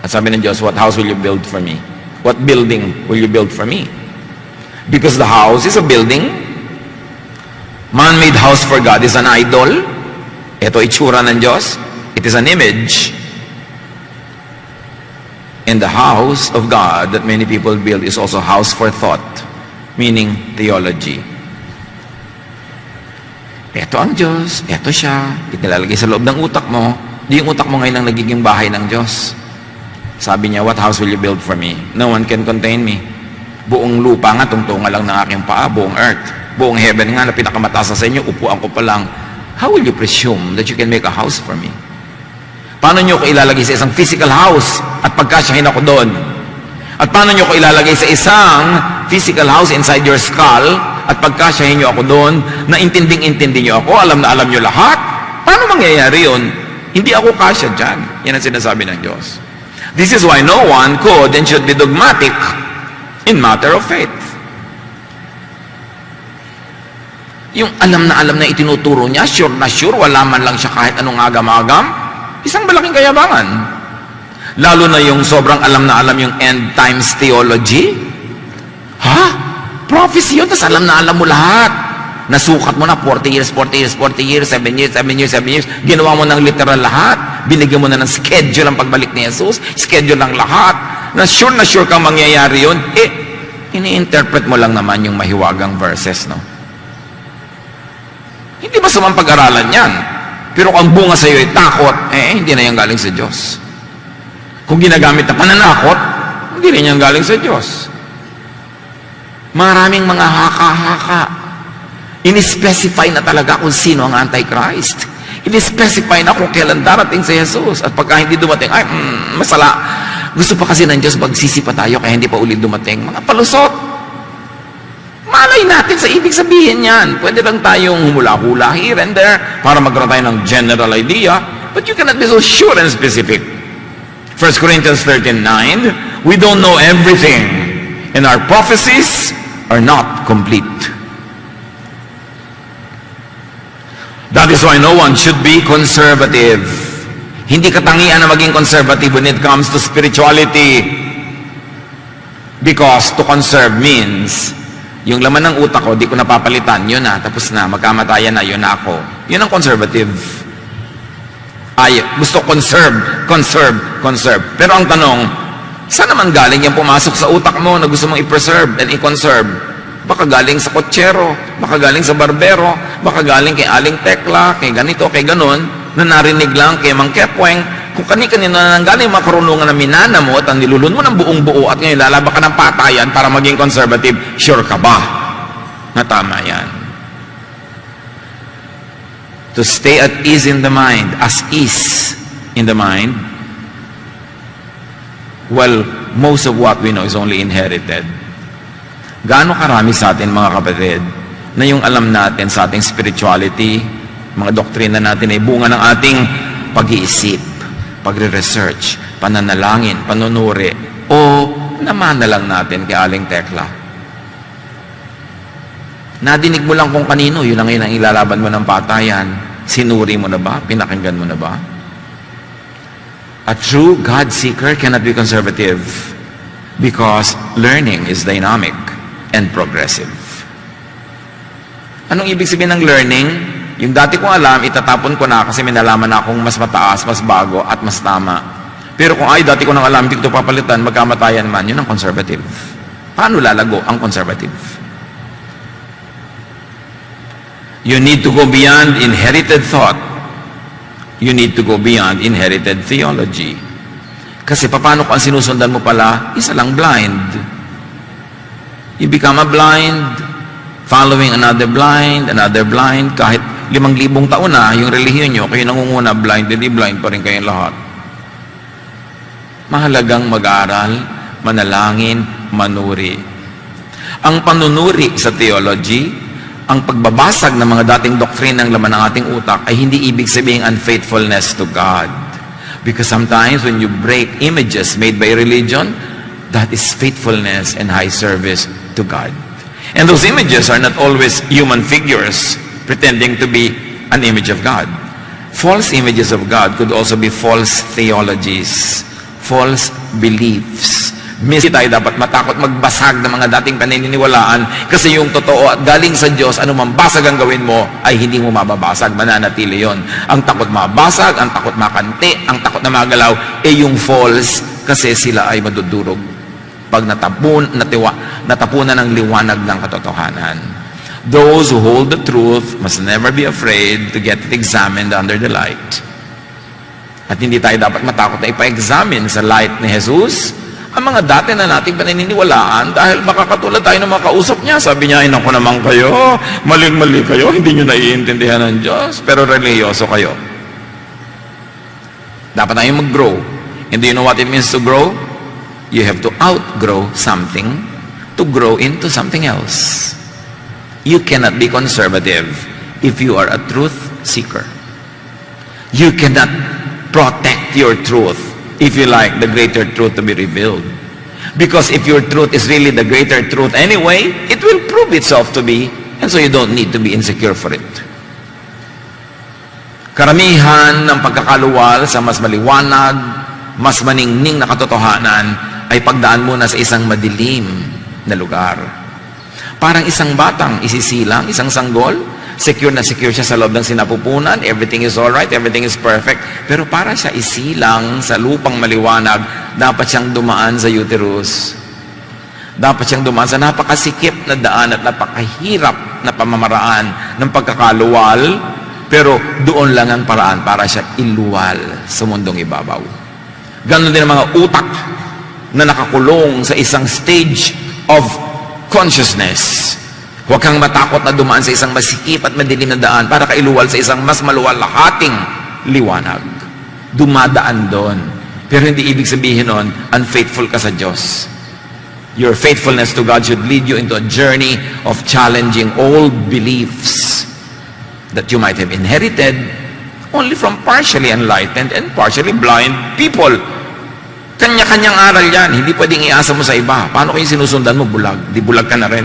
At sabi ng Diyos, what house will you build for me? What building will you build for me? Because the house is a building. Man-made house for God is an idol. Ito itsura ng Diyos. It is an image. And the house of God that many people build is also house for thought, meaning theology. Ito ang Diyos, ito siya, itilalagay sa loob ng utak mo. Di yung utak mo ngayon ang nagiging bahay ng Diyos. Sabi niya, what house will you build for me? No one can contain me. Buong lupa nga, tungtungan lang ng aking paa, buong earth. Buong heaven nga na pinakamataas sa inyo, upuan ko pa lang. How will you presume that you can make a house for me? Paano nyo ko ilalagay sa isang physical house at pagkasyahin ako doon? At paano nyo ko ilalagay sa isang physical house inside your skull at pagkasyahin nyo ako doon na intinding-intindi nyo ako, alam na alam nyo lahat? Paano mangyayari yun? Hindi ako kasya dyan. Yan ang sinasabi ng Diyos. This is why no one could and should be dogmatic in matter of faith. Yung alam na itinuturo niya, sure na sure, wala man lang siya kahit anong agam-agam, isang malaking kayabangan. Lalo na yung sobrang alam na alam yung end times theology. Ha? Prophecy yun, tas alam na alam mo lahat. Nasukat mo na 40 years, 7 years. Ginawa mo ng literal lahat. Binigyan mo na ng schedule ang pagbalik ni Jesus. Schedule ng lahat. Na sure kang mangyayari yun. Ini-interpret mo lang naman yung mahiwagang verses, no? Hindi ba sumang pag-aralan yan? Pero kung bunga sa iyo ay takot, hindi na yan galing sa Diyos. Kung ginagamit na pananakot, hindi rin yan galing sa Diyos. Maraming mga haka-haka. Ini-specify na talaga kung sino ang Antichrist. Ini-specify na kung kailan darating si Jesus. At pagka hindi dumating, masala. Gusto pa kasi ng Diyos, magsisipa tayo kaya hindi pa ulit dumating. Mga palusot. Malay natin sa ibig sabihin yan. Pwede lang tayong humula-hula here and there para magkaroon tayo ng general idea. But you cannot be so sure and specific. 1 Corinthians 13:9, we don't know everything, and our prophecies are not complete. That is why no one should be conservative. Hindi katangian na maging conservative when it comes to spirituality. Because to conserve means, yung laman ng utak ko, di ko napapalitan, yun na, tapos na, magkamatayan na, yun na ako. Yun ang conservative. ay gusto conserve. Pero ang tanong, saan naman galing yung pumasok sa utak mo na gusto mong i-preserve and i-conserve? Baka galing sa kotsero, baka galing sa barbero, baka galing kay Aling Tekla, kay ganito, kay ganon, na narinig lang kay Mang Kepweng. Kung kani-kanino na nanggaling mga karunungan na minana mo at ang nilulun mo ng buong buo at ngayon lalaba ka ng patayan para maging conservative, sure ka ba na tama yan? To stay at ease in the mind, as ease in the mind, well, most of what we know is only inherited. Gaano karami sa atin, mga kapatid, na yung alam natin sa ating spirituality, mga doktrina natin ay bunga ng ating pag-iisip, pagre-research, pananalangin, panunuri, o namana lang natin kay Aling Tekla. Nadinig mo lang kung kanino, yun ang ilalaban mo ng patayan. Sinuri mo na ba? Pinakinggan mo na ba? A true God seeker cannot be conservative because learning is dynamic and progressive. Anong ibig sabihin ng learning? Yung dati kong alam, itatapon ko na kasi may nalaman na akong mas mataas, mas bago, at mas tama. Pero kung ay dati ko nang alam, hindi ko ito papalitan, magkamatayan man, yun ang conservative. Paano lalago ang conservative? You need to go beyond inherited thought. You need to go beyond inherited theology. Kasi paano kung ang sinusundan mo pala, isa lang blind. You become a blind, following another blind, kahit 5,000 taon na yung relihiyon nyo, kayo nangunguna, blind, hindi blind pa rin kayong lahat. Mahalagang mag-aral, manalangin, manuri. Ang panunuri sa theology, ang pagbabasag ng mga dating doktrin ng laman ng ating utak ay hindi ibig sabihin unfaithfulness to God. Because sometimes when you break images made by religion, that is faithfulness and high service to God. And those images are not always human figures pretending to be an image of God. False images of God could also be false theologies, false beliefs. Minsan tayo dapat matakot magbasag ng mga dating paniniwalaan kasi yung totoo at galing sa Diyos, anumang basag ang gawin mo ay hindi mo mababasag, mananatili yon. Ang takot mabasag, ang takot makanti, ang takot na magalaw ay yung false kasi sila ay madudurog pag natapunan ng liwanag ng katotohanan. Those who hold the truth must never be afraid to get it examined under the light. At hindi tayo dapat matakot na ipa-examine sa light ni Jesus ang mga dati na nating paniniwalaan dahil makakatulad tayo ng mga kausap niya. Sabi niya, ay naku naman kayo, maling-mali kayo, hindi nyo naiintindihan ng Diyos, pero religyoso kayo. Dapat tayong mag-grow. And do you know what it means to grow? You have to outgrow something to grow into something else. You cannot be conservative if you are a truth seeker. You cannot protect your truth if you like the greater truth to be revealed. Because if your truth is really the greater truth anyway, it will prove itself to be, and so you don't need to be insecure for it. Karamihan ng pagkakaluwal sa mas maliwanag, mas maningning na katotohanan ay pagdaan muna sa isang madilim na lugar. Parang isang batang isisilang, isang sanggol, secure na secure siya sa loob ng sinapupunan, everything is alright, everything is perfect, pero para siya isilang sa lupang maliwanag, dapat siyang dumaan sa uterus. Dapat siyang dumaan sa napakasikip na daan at napakahirap na pamamaraan ng pagkakaluwal, pero doon lang ang paraan para siya iluwal sa mundong ibabaw. Ganon din ang mga utak na nakakulong sa isang stage of consciousness. Huwag kang matakot na dumaan sa isang masikip at madilim na daan para kailuwal sa isang mas maluwalhating liwanag. Dumadaan doon. Pero hindi ibig sabihin nun, unfaithful ka sa Diyos. Your faithfulness to God should lead you into a journey of challenging old beliefs that you might have inherited only from partially enlightened and partially blind people. Kanya-kanyang aral yan. Hindi pwedeng iasa mo sa iba. Paano kung sinusundan mo bulag? Di bulag ka na rin.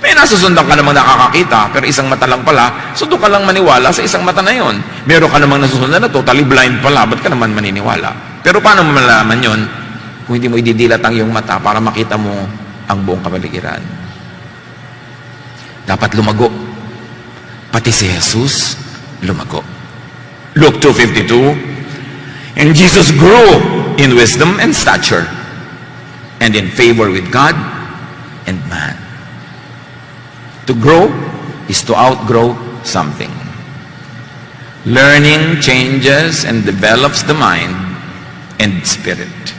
May nasusundan ka namang nakakakita, pero isang mata lang pala, so doon ka lang maniwala sa isang mata na yon. Meron ka namang nasusundan na totally blind pala, ba't ka naman maniniwala? Pero paano mo malalaman yon kung hindi mo ididilat ang iyong mata para makita mo ang buong kapaligiran? Dapat lumago. Pati si Jesus, lumago. Luke 2:52, and Jesus grew in wisdom and stature and in favor with God and man. To grow is to outgrow something. Learning changes and develops the mind and spirit.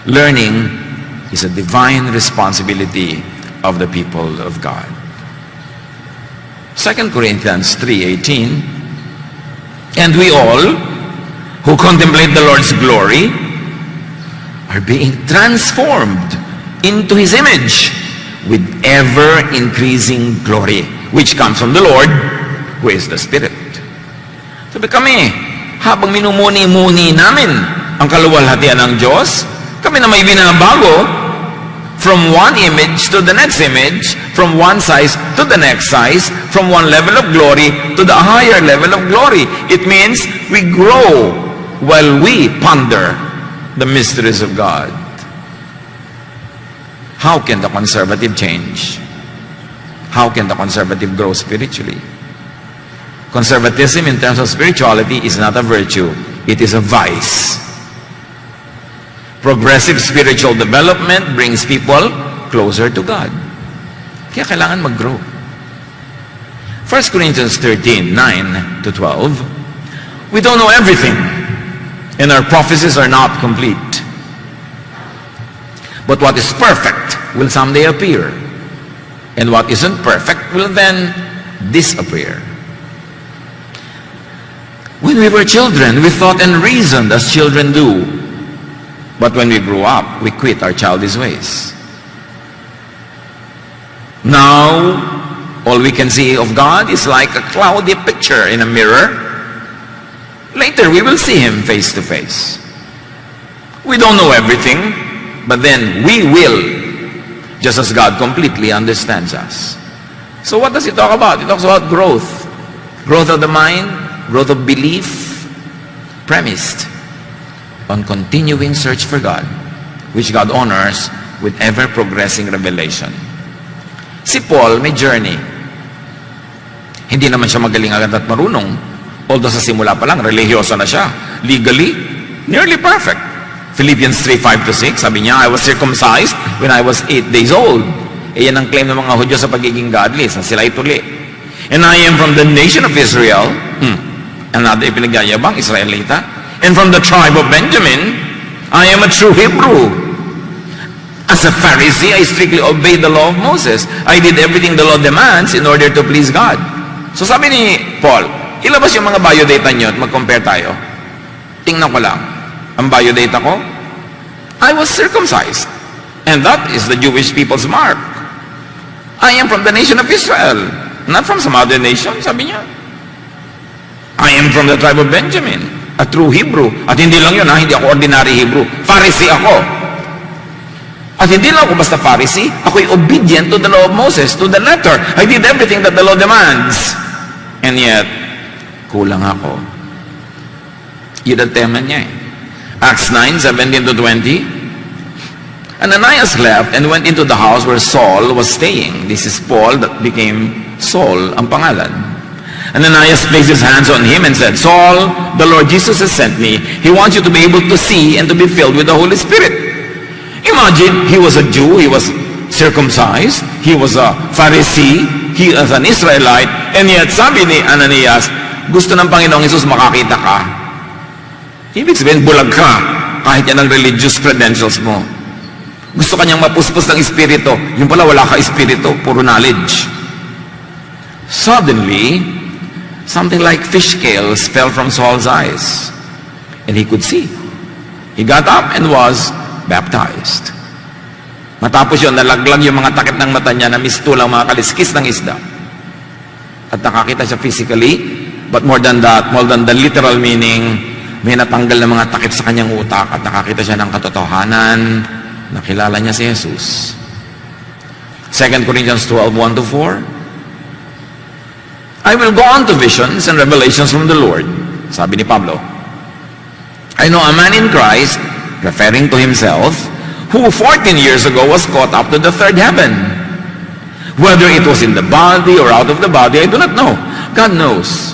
Learning is a divine responsibility of the people of God. 2 Corinthians 3:18, and we all who contemplate the Lord's glory are being transformed into His image with ever-increasing glory, which comes from the Lord, who is the Spirit. Sabi kami, habang minumuni-muni namin ang kaluwalhatian ng Diyos, kami na may binabago from one image to the next image, from one size to the next size, from one level of glory to the higher level of glory. It means we grow while we ponder the mysteries of God. How can the conservative change? How can the conservative grow spiritually? Conservatism in terms of spirituality is not a virtue, it is a vice. Progressive spiritual development brings people closer to God. Kaya kailangan mag-grow. 1 Corinthians 13:9 to 12, we don't know everything, and our prophecies are not complete. But what is perfect will someday appear, and what isn't perfect will then disappear. When we were children, we thought and reasoned as children do. But when we grew up, we quit our childish ways. Now, all we can see of God is like a cloudy picture in a mirror. Later, we will see Him face to face. We don't know everything, but then we will, just as God completely understands us. So what does it talk about? It talks about growth. Growth of the mind, growth of belief, premised on continuing search for God, which God honors with ever-progressing revelation. Si Paul may journey. Hindi naman siya magaling agad at marunong. Although sa simula pa lang, religyoso na siya. Legally, nearly perfect. Philippians 3:5-6, sabi niya, I was circumcised when I was 8 days old. E yan ang claim ng mga Hudyo sa pagiging godly, sa sila'y tuli. And I am from the nation of Israel. Another ipinagyayabang, Israelita. And from the tribe of Benjamin, I am a true Hebrew. As a Pharisee, I strictly obeyed the law of Moses. I did everything the law demands in order to please God. So sabi ni Paul, ilabas yung mga biodata nyo at mag-compare tayo. Tingnan ko lang. Ang biodata ko, I was circumcised. And that is the Jewish people's mark. I am from the nation of Israel. Not from some other nation, sabi niya. I am from the tribe of Benjamin. A true Hebrew. At hindi lang yun, hindi ako ordinary Hebrew. Pharisee ako. At hindi lang ako basta Pharisee, ako'y obedient to the law of Moses, to the letter. I did everything that the law demands. And yet, kulang ako. Yun ang tema niya eh. Acts 9:17-20. Ananias left and went into the house where Saul was staying. This is Paul that became Saul, ang pangalan. Ananias placed his hands on him and said, Saul, the Lord Jesus has sent me. He wants you to be able to see and to be filled with the Holy Spirit. Imagine, he was a Jew, he was circumcised, he was a Pharisee, he was an Israelite, and yet sabi ni Ananias, gusto ng Panginoong Jesus makakita ka. Ibig sabihin, bulag ka, kahit yan ang religious credentials mo. Gusto kanyang mapuspos ng espiritu, yung pala wala ka espiritu, puro knowledge. Suddenly, something like fish scales fell from Saul's eyes, and he could see. He got up and was baptized. Matapos yun, nalaglag yung mga takip ng mata niya na mistulang mga kaliskis ng isda. At nakakita siya physically, but more than that, more than the literal meaning, may natanggal na mga takip sa kanyang utak at nakakita siya ng katotohanan, nakilala niya si Jesus. 2 Corinthians 12:1-4. I will go on to visions and revelations from the Lord. Sabi ni Pablo, I know a man in Christ, referring to himself, who 14 years ago was caught up to the third heaven. Whether it was in the body or out of the body, I do not know. God knows.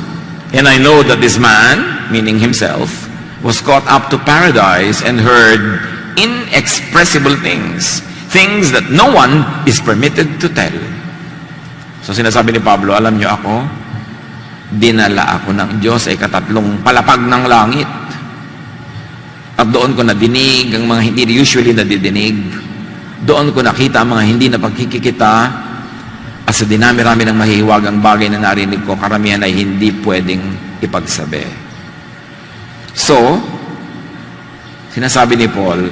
And I know that this man, meaning himself, was caught up to paradise and heard inexpressible things, things that no one is permitted to tell. So sinasabi ni Pablo, alam niyo ako, dinala ako ng Diyos sa ikatatlong palapag ng langit. At doon ko nadinig ang mga hindi usually nadidinig. Doon ko nakita ang mga hindi na pagkikita. At sa dinami-rami ng mahihiwagang bagay na narinig ko, karamihan ay hindi pwedeng ipagsabi. So, sinasabi ni Paul,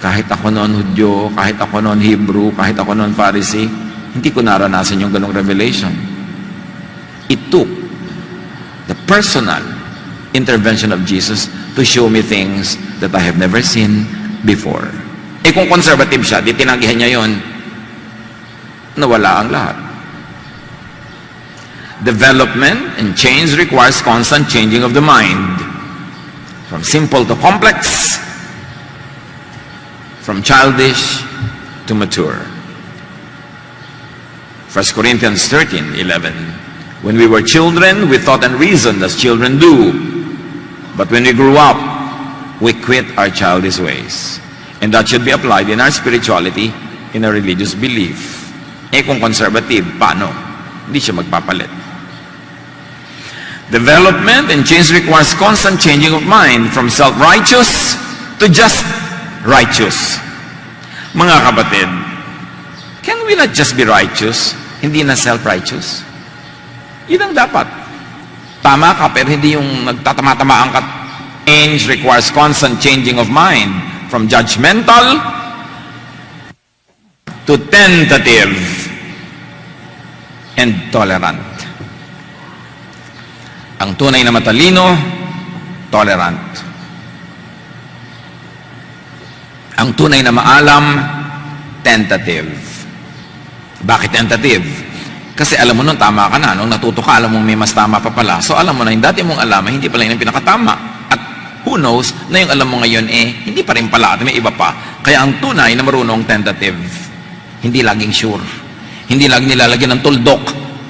kahit ako noon Hudyo, kahit ako noon Hebrew, kahit ako noon Pharisee, hindi ko naranasan yung ganong revelation. It took the personal intervention of Jesus to show me things that I have never seen before. Eh kung conservative siya, di tinanggihan niya yon, nawala ang lahat. Development and change requires constant changing of the mind. From simple to complex, from childish to mature. 1 Corinthians 13:11. When we were children, we thought and reasoned as children do. But when we grew up, we quit our childish ways. And that should be applied in our spirituality, in our religious belief. Eh kung conservative, paano? Hindi siya magpapalit. Development and change requires constant changing of mind from self-righteous to just righteous. Mga kapatid, can we not just be righteous, hindi na self-righteous? Yun ang dapat. Tama ka, pero hindi yung nagtatama-tamaan ka. Change requires constant changing of mind from judgmental to tentative and tolerant. Ang tunay na matalino, tolerant. Ang tunay na maalam, tentative. Bakit tentative? Kasi alam mo nun, tama ka na. Nung natuto ka, alam mo may mas tama pa pala. So alam mo na yung dati mong alam, hindi pala yung pinakatama. At who knows, na yung alam mo ngayon, hindi pa rin pala at may iba pa. Kaya ang tunay na marunong tentative. Hindi laging sure. Hindi laging nilalagyan ng tuldok.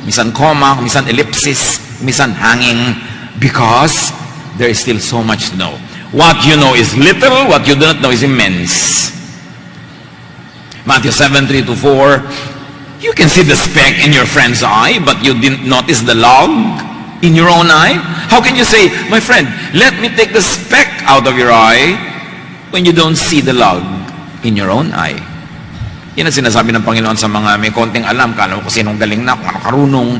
Misan comma, misan ellipsis, misan hanging. Because there is still so much to know. What you know is little, what you do not know is immense. Matthew 7:3-4. You can see the speck in your friend's eye, but you didn't notice the log in your own eye? How can you say, my friend, let me take the speck out of your eye when you don't see the log in your own eye? Yan ang sinasabi ng Panginoon sa mga may konting alam. Kala mo kung sinong galing na, kung ano karunong,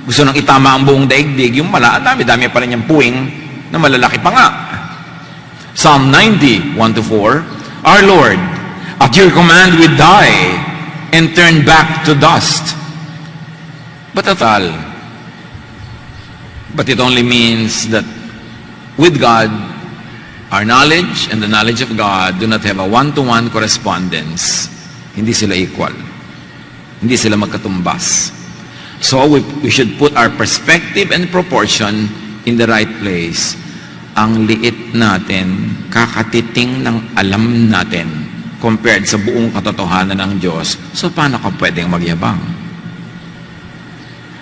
gusto nang itama ang buong daigdig. Yung pala, dami-dami pa rin yung puwing na malalaki pa nga. Psalm 90:1-4. Our Lord, at your command we die and turn back to dust. But it only means that with God, our knowledge and the knowledge of God do not have a one-to-one correspondence. Hindi sila equal. Hindi sila magkatumbas. So we should put our perspective and proportion in the right place. Ang liit natin, kakatiting ng alam natin compared sa buong katotohanan ng Diyos. So, paano ka pwedeng magyabang?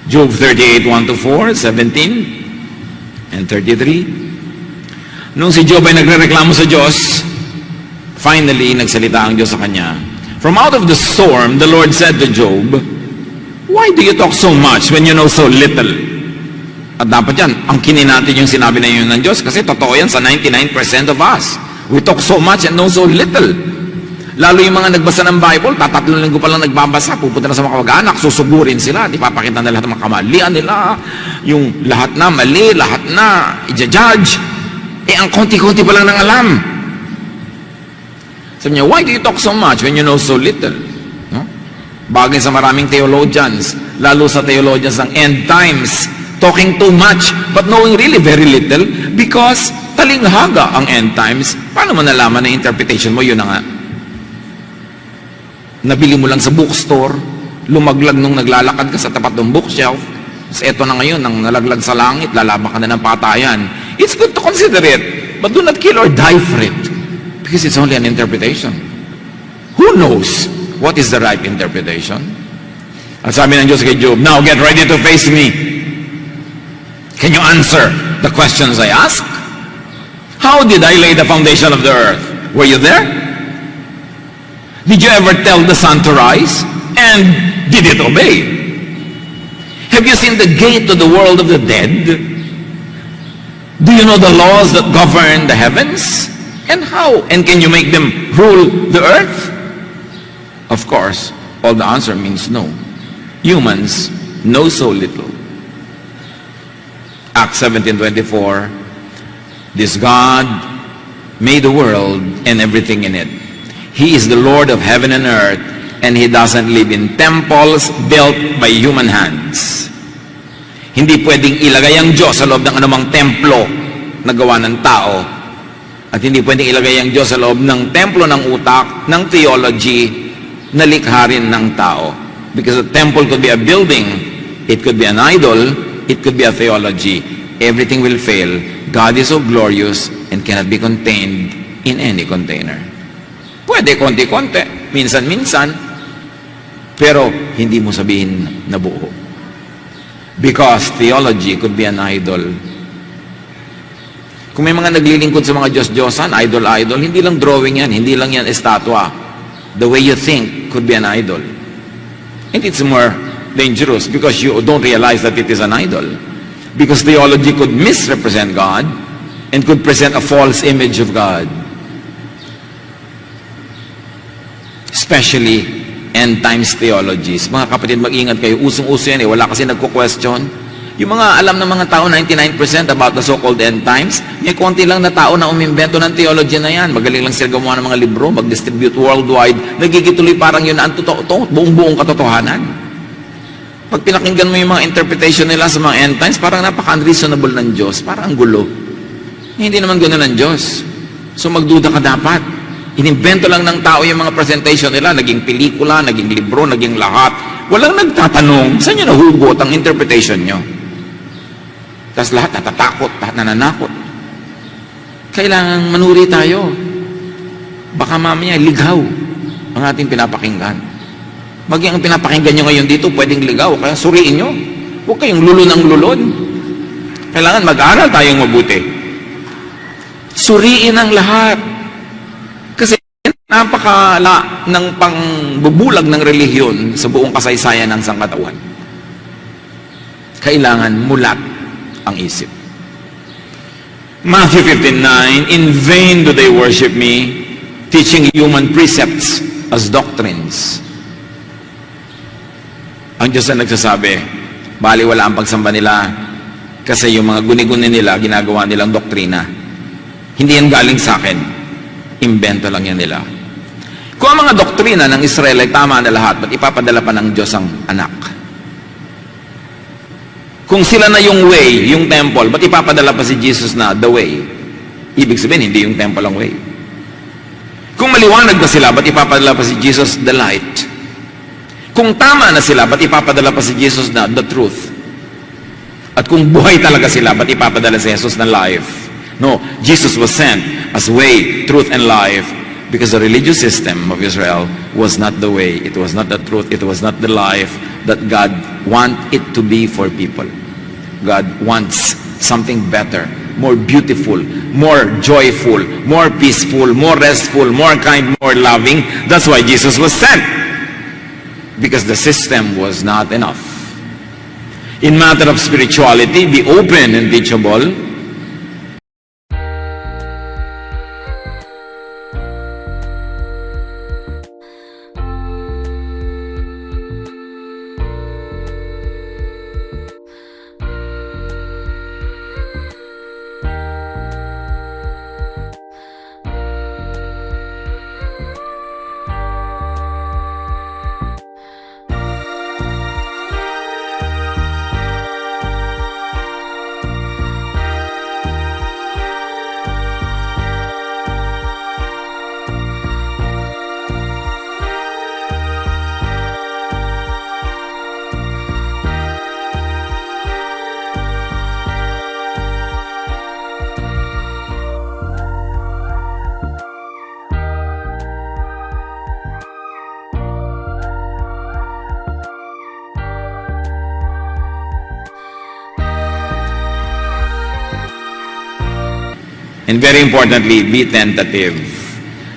Job 38:1-4, 17, and 33. Nung si Job ay nagrereklamo sa Diyos, finally, nagsalita ang Diyos sa kanya. From out of the storm, the Lord said to Job, why do you talk so much when you know so little? At dapat yan, ang kinin natin yung sinabi na yun ng Diyos kasi totoo yan sa 99% of us. We talk so much and know so little. Lalo yung mga nagbasa ng Bible, tatlong linggo pa lang nagbabasa, pupunta na sa mga kamag-anak, susugurin sila, di papakita na lahat ng mga kamalian nila, yung lahat na mali, lahat na i-judge. Ang konti-konti pa lang ng alam. Sabi niya, why do you talk so much when you know so little? No? Bagay sa maraming theologians, lalo sa theologians ng end times, talking too much, but knowing really very little, because talinghaga ang end times. Paano mo nalaman na interpretation mo? Yun na nga. Nabili mo lang sa bookstore, lumaglag nung naglalakad ka sa tapat ng bookshelf, so eto na ngayon, nang nalaglag sa langit, lalaban ka na ng patayan. It's good to consider it, but do not kill or die for it, because it's only an interpretation. Who knows what is the right interpretation? Ang sabi ng Diyos kay Job, now get ready to face me. Can you answer the questions I ask. How did I lay the foundation of the earth? Were you there? Did you ever tell the sun to rise? And did it obey? Have you seen the gate to the world of the dead? Do you know the laws that govern the heavens? And how? And can you make them rule the earth? Of course, all the answer means no. Humans know so little. Acts 17:24, this God made the world and everything in it. He is the Lord of heaven and earth, and He doesn't live in temples built by human hands. Hindi pwedeng ilagay ang Diyos sa loob ng anumang templo na gawa ng tao. At hindi pwedeng ilagay ang Diyos sa loob ng templo ng utak, ng theology, na likha rin ng tao. Because a temple could be a building, it could be an idol, it could be a theology. Everything will fail. God is so glorious and cannot be contained in any container. Pwede konti-konti, minsan-minsan, pero hindi mo sabihin na buo. Because theology could be an idol. Kung may mga naglilingkod sa mga Diyos-Diyosan, idol-idol, hindi lang drawing yan, hindi lang yan estatwa. The way you think could be an idol. And it's more dangerous because you don't realize that it is an idol. Because theology could misrepresent God and could present a false image of God. Especially end times theologies. Mga kapatid, mag-ingat kayo. Usong-uso yan eh. Wala kasi nagko-question. Yung mga alam ng mga tao, 99% about the so-called end times, may konti lang na tao na umimbento ng theology na yan. Magaling lang sila gumawa ng mga libro, mag-distribute worldwide. Nagigituloy parang yun ang totoo, buong-buong katotohanan. Pag pinakinggan mo yung mga interpretation nila sa mga end times, parang napaka-unreasonable ng Diyos. Parang ang gulo. Hindi naman ganoon ng Diyos. So magduda ka dapat. Inimbento lang ng tao yung mga presentation nila, naging pelikula, naging libro, naging lahat. Walang nagtatanong, saan nyo nahugot ang interpretation nyo? Tapos lahat natatakot, lahat nananakot. Kailangan manuri tayo. Baka mamaya ligaw ang ating pinapakinggan. Maging ang pinapakinggan nyo ngayon dito, pwedeng ligaw, kaya suriin nyo. Huwag kayong lulon ng lulon. Kailangan mag-aral tayong mabuti. Suriin ang lahat. Kasi napakala ng pangbubulag ng relihiyon sa buong kasaysayan ng sangkatawan. Kailangan mulat ang isip. Matthew 15:9, in vain do they worship me, teaching human precepts as doctrines. Ang Diyos na nagsasabi, baliwala ang pagsamba nila kasi yung mga guni-guni nila, ginagawa nilang doktrina. Hindi yan galing sa akin. Imbento lang yan nila. Kung ang mga doktrina ng Israel ay tama na lahat, ba't ipapadala pa ng Diyos ang anak? Kung sila na yung way, yung temple, ba't ipapadala pa si Jesus na the way? Ibig sabihin, hindi yung temple ang way. Kung maliwanag na sila, ba't ipapadala pa si Jesus the light? Kung tama na sila, ba't ipapadala pa si Jesus na the truth? At kung buhay talaga sila, ba't ipapadala si Jesus na life? No, Jesus was sent as way, truth, and life because the religious system of Israel was not the way, it was not the truth, it was not the life that God wants it to be for people. God wants something better, more beautiful, more joyful, more peaceful, more restful, more kind, more loving. That's why Jesus was sent. Because the system was not enough. In matter of spirituality, be open and teachable. And very importantly, be tentative.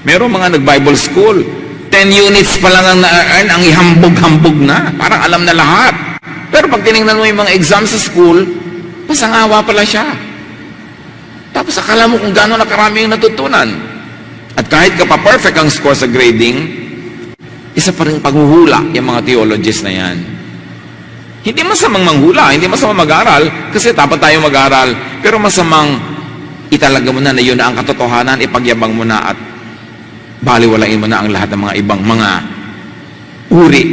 Merong mga nag-Bible school, 10 units pa lang ang na-earn, ang ihambog-hambog na. Parang alam na lahat. Pero pag tinignan mo yung mga exam sa school, masangawa pala siya. Tapos akala mo kung gano'n na karami yung natutunan. At kahit ka pa perfect ang score sa grading, isa pa rin paghuhula yung mga theologists na yan. Hindi masamang manghula, hindi masamang mag-aral, kasi dapat tayo mag-aral. Pero masamang italaga mo na yun na ang katotohanan, ipagyabang mo na at baliwalain mo na ang lahat ng mga ibang mga uri